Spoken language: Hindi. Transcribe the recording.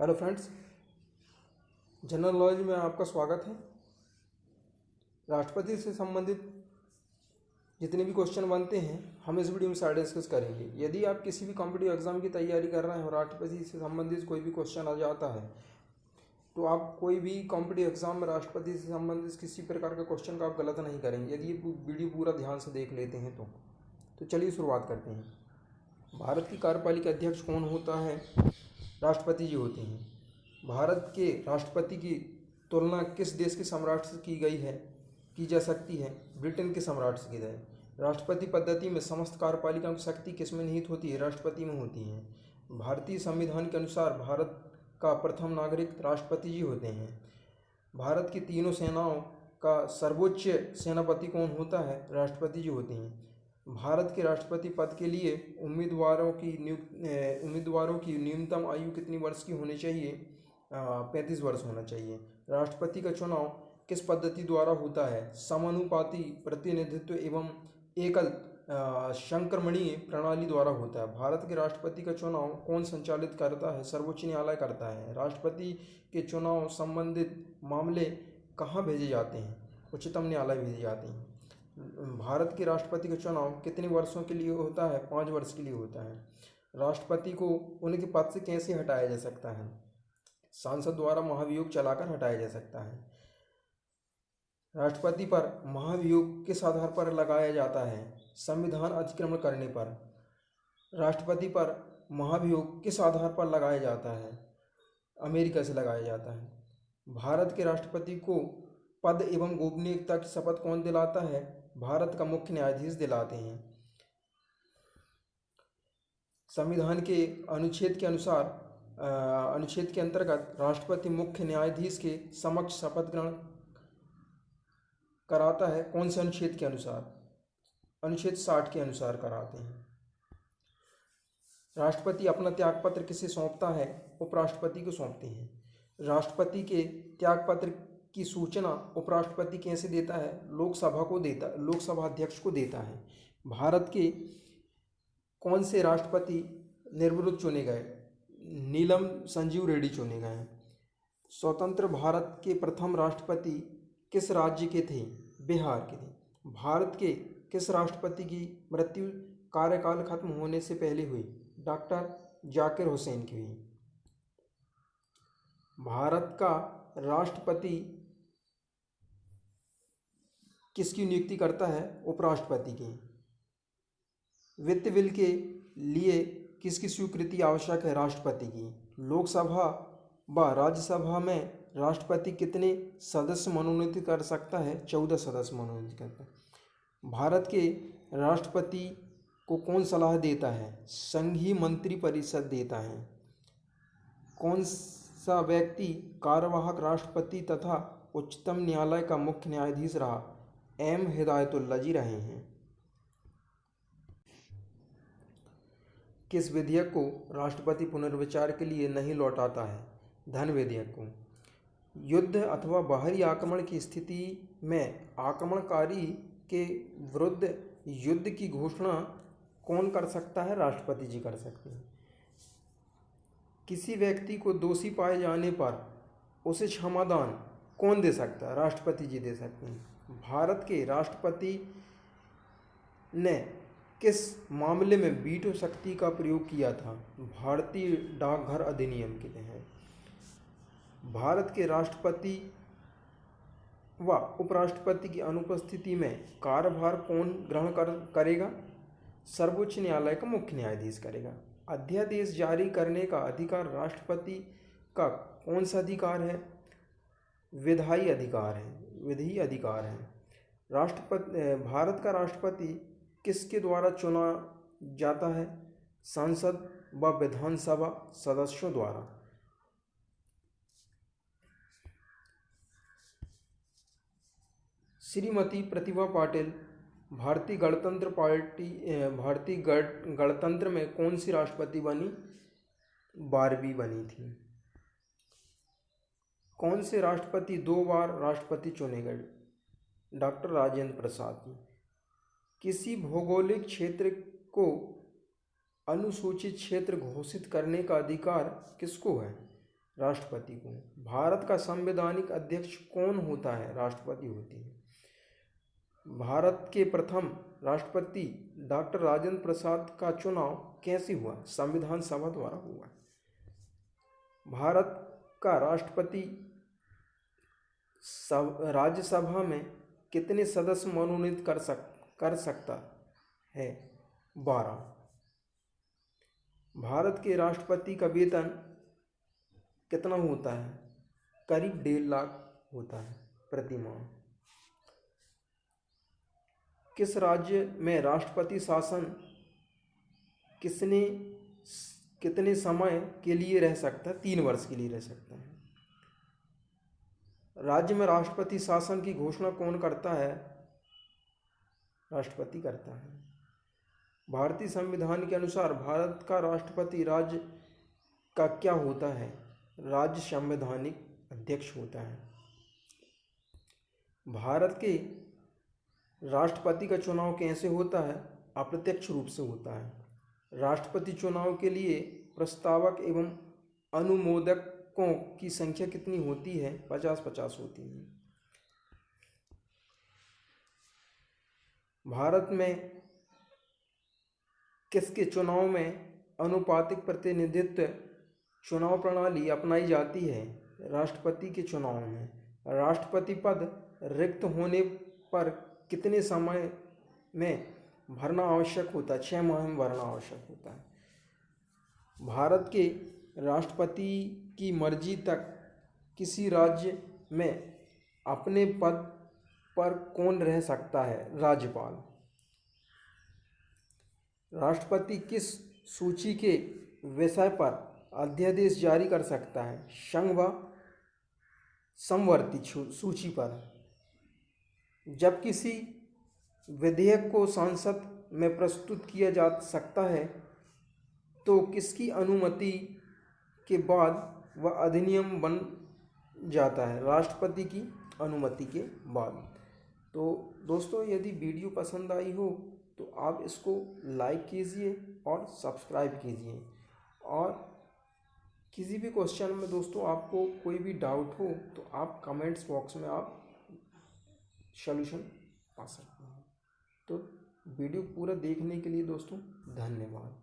हेलो फ्रेंड्स, जनरल नॉलेज में आपका स्वागत है। राष्ट्रपति से संबंधित जितने भी क्वेश्चन बनते हैं हम इस वीडियो में सारे डिस्कस करेंगे। यदि आप किसी भी कॉम्पिटिटिव एग्जाम की तैयारी कर रहे हैं और राष्ट्रपति से संबंधित कोई भी क्वेश्चन आ जाता है तो आप कोई भी कॉम्पिटिटिव एग्जाम में राष्ट्रपति से संबंधित किसी प्रकार का क्वेश्चन का आप गलत नहीं करेंगे यदि ये वीडियो पूरा ध्यान से देख लेते हैं तो चलिए शुरुआत करते हैं। भारत की कार्यपालिका अध्यक्ष कौन होता है? राष्ट्रपति जी होते हैं। भारत के राष्ट्रपति की तुलना किस देश के सम्राट से की जा सकती है? ब्रिटेन के सम्राट से की जाए। राष्ट्रपति पद्धति में समस्त कार्यपालिका की शक्ति किस में निहित होती है? राष्ट्रपति में होती है। भारतीय संविधान के अनुसार भारत का प्रथम नागरिक राष्ट्रपति जी होते हैं। भारत की तीनों सेनाओं का सर्वोच्च सेनापति कौन होता है? राष्ट्रपति जी होते हैं। भारत के राष्ट्रपति पद के लिए उम्मीदवारों की न्यूनतम आयु कितनी वर्ष की होनी चाहिए? 35 वर्ष होना चाहिए। राष्ट्रपति का चुनाव किस पद्धति द्वारा होता है? समानुपाती प्रतिनिधित्व एवं एकल संक्रमणीय प्रणाली द्वारा होता है। भारत के राष्ट्रपति का चुनाव कौन संचालित करता है? सर्वोच्च न्यायालय करता है। राष्ट्रपति के चुनाव संबंधित मामले कहाँ भेजे जाते हैं? उच्चतम न्यायालय भेजे जाते हैं। भारत के राष्ट्रपति का चुनाव कितने वर्षों के लिए होता है? 5 वर्ष के लिए होता है। राष्ट्रपति को उनके पद से कैसे हटाया जा सकता है? संसद द्वारा महाभियोग चलाकर हटाया जा सकता है। राष्ट्रपति पर महाभियोग किस आधार पर लगाया जाता है? संविधान अतिक्रमण करने पर। राष्ट्रपति पर महाभियोग किस आधार पर लगाया जाता है? अमेरिका से लगाया जाता है। भारत के राष्ट्रपति को पद एवं गोपनीयता की शपथ कौन दिलाता है? भारत का मुख्य न्यायाधीश दिलाते हैं। संविधान के अनुच्छेद के अंतर्गत राष्ट्रपति मुख्य न्यायाधीश के समक्ष शपथ ग्रहण कराता है। कौन से अनुच्छेद के अनुसार? अनुच्छेद 60 के अनुसार कराते हैं। राष्ट्रपति अपना त्यागपत्र किसे सौंपता है? उपराष्ट्रपति को सौंपते हैं। राष्ट्रपति के त्यागपत्र की सूचना उपराष्ट्रपति कैसे देता है? लोकसभा अध्यक्ष को देता है। भारत के कौन से राष्ट्रपति निर्विरोध चुने गए? नीलम संजीव रेड्डी चुने गए। स्वतंत्र भारत के प्रथम राष्ट्रपति किस राज्य के थे? बिहार के थे। भारत के किस राष्ट्रपति की मृत्यु कार्यकाल खत्म होने से पहले हुई? डॉक्टर जाकिर हुसैन की हुई। भारत का राष्ट्रपति किसकी नियुक्ति करता है? उपराष्ट्रपति की। वित्त बिल के लिए किसकी स्वीकृति आवश्यक है? राष्ट्रपति की। लोकसभा व राज्यसभा में राष्ट्रपति कितने सदस्य मनोनीत कर सकता है? 14 सदस्य मनोनीत करता है। भारत के राष्ट्रपति को कौन सलाह देता है? संघीय मंत्री परिषद देता है। कौन सा व्यक्ति कार्यवाहक राष्ट्रपति तथा उच्चतम न्यायालय का मुख्य न्यायाधीश रहा? एम हिदायतुल्लाह जी रहे हैं। किस विधेयक को राष्ट्रपति पुनर्विचार के लिए नहीं लौटाता है? धन विधेयक को। युद्ध अथवा बाहरी आक्रमण की स्थिति में आक्रमणकारी के विरुद्ध युद्ध की घोषणा कौन कर सकता है? राष्ट्रपति जी कर सकते हैं। किसी व्यक्ति को दोषी पाए जाने पर उसे क्षमादान कौन दे सकता है? राष्ट्रपति जी दे सकते हैं। भारत के राष्ट्रपति ने किस मामले में वीटो शक्ति का प्रयोग किया था? भारतीय डाकघर अधिनियम के तहत। भारत के राष्ट्रपति व उपराष्ट्रपति की अनुपस्थिति में कार्यभार कौन ग्रहण करेगा? सर्वोच्च न्यायालय का मुख्य न्यायाधीश करेगा। अध्यादेश जारी करने का अधिकार राष्ट्रपति का कौन सा अधिकार है? विधायी अधिकार है। भारत का राष्ट्रपति किसके द्वारा चुना जाता है? संसद व विधानसभा सदस्यों द्वारा। श्रीमती प्रतिभा पाटिल भारतीय गणतंत्र में कौन सी राष्ट्रपति बनी? 12वीं बनी थी। कौन से राष्ट्रपति 2 बार राष्ट्रपति चुने गए? डॉक्टर राजेंद्र प्रसाद जी। किसी भौगोलिक क्षेत्र को अनुसूचित क्षेत्र घोषित करने का अधिकार किसको है? राष्ट्रपति को। भारत का संवैधानिक अध्यक्ष कौन होता है? राष्ट्रपति होती है। भारत के प्रथम राष्ट्रपति डॉक्टर राजेंद्र प्रसाद का चुनाव कैसे हुआ? संविधान सभा द्वारा हुआ। भारत का राष्ट्रपति राज्यसभा में कितने सदस्य मनोनीत कर सकता है? 12। भारत के राष्ट्रपति का वेतन कितना होता है? करीब 1.5 लाख होता है प्रति माह। किस राज्य में राष्ट्रपति शासन कितने समय के लिए रह सकता है? 3 वर्ष के लिए रह सकता है। राज्य में राष्ट्रपति शासन की घोषणा कौन करता है? राष्ट्रपति करता है। भारतीय संविधान के अनुसार भारत का राष्ट्रपति राज्य का क्या होता है? राज्य संवैधानिक अध्यक्ष होता है। भारत के राष्ट्रपति का चुनाव कैसे होता है? अप्रत्यक्ष रूप से होता है। राष्ट्रपति चुनाव के लिए प्रस्तावक एवं अनुमोदकों की संख्या कितनी होती है? 50-50 होती है। भारत में किसके चुनाव में अनुपातिक प्रतिनिधित्व चुनाव प्रणाली अपनाई जाती है? राष्ट्रपति के चुनाव में। राष्ट्रपति पद रिक्त होने पर कितने समय में भरना आवश्यक होता है? 6 माह में भरना आवश्यक होता है। भारत के राष्ट्रपति की मर्जी तक किसी राज्य में अपने पद पर कौन रह सकता है? राज्यपाल। राष्ट्रपति किस सूची के विषय पर अध्यादेश जारी कर सकता है? संघ व समवर्ती सूची पर। जब किसी विधेयक को संसद में प्रस्तुत किया जा सकता है तो किसकी अनुमति के बाद वह अधिनियम बन जाता है? राष्ट्रपति की अनुमति के बाद। तो दोस्तों, यदि वीडियो पसंद आई हो तो आप इसको लाइक कीजिए और सब्सक्राइब कीजिए। और किसी भी क्वेश्चन में दोस्तों आपको कोई भी डाउट हो तो आप कमेंट्स बॉक्स में आप सॉल्यूशन पा सकते हैं। तो वीडियो पूरा देखने के लिए दोस्तों धन्यवाद।